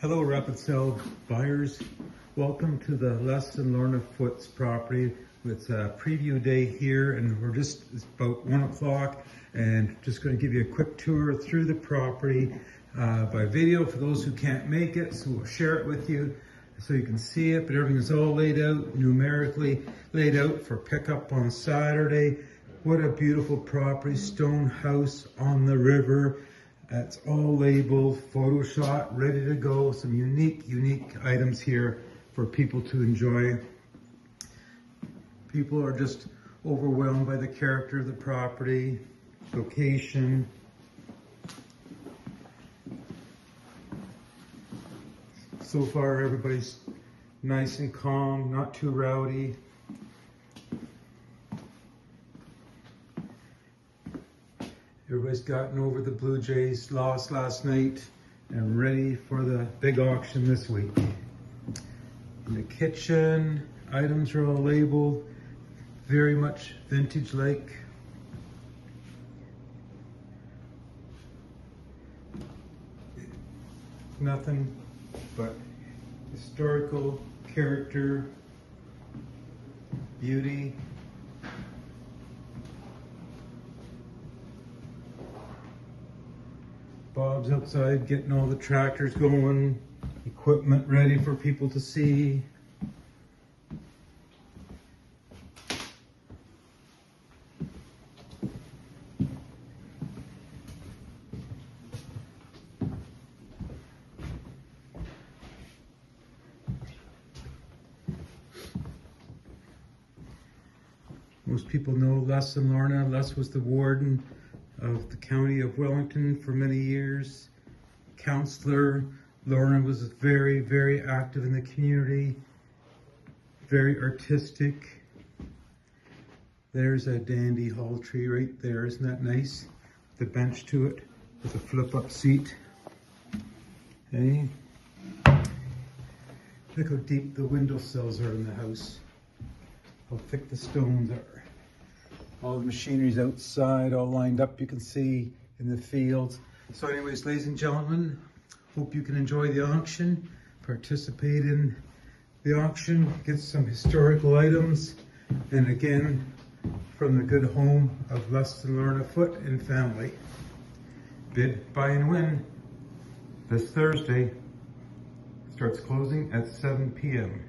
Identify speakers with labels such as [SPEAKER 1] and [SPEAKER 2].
[SPEAKER 1] Hello, rapid sale buyers. Welcome to the Les and Lorna Foote's property. It's a preview day here, and it's about 1 o'clock, and just going to give you a quick tour through the property by video for those who can't make it. So we'll share it with you so you can see it, but everything is all laid out, numerically laid out for pickup on Saturday. What a beautiful property, stone house on the river. It's all labeled, Photoshop, ready to go. Some unique items here for people to enjoy. People are just overwhelmed by the character of the property, location. So far, everybody's nice and calm, not too rowdy. Everybody's gotten over the Blue Jays loss last night and ready for the big auction this week. In the kitchen, items are all labeled, very much vintage-like. Nothing but historical character, beauty. Bob's outside getting all the tractors going, equipment ready for people to see. Most people know Les and Lorna. Les was the warden of the county of Wellington for many years. Counselor. Lorna was very active in the community. Very artistic. There's a dandy hall tree right there. Isn't that nice? The bench to it with a flip-up seat. Okay. Look how deep the windowsills are in the house. How thick the stones are. All the machinery's outside, all lined up, you can see in the fields. So anyways, ladies and gentlemen, hope you can enjoy the auction, participate in the auction, get some historical items, and again, from the good home of Les and Lorna Foote and family. Bid, buy, and win this Thursday. Starts closing at 7 p.m.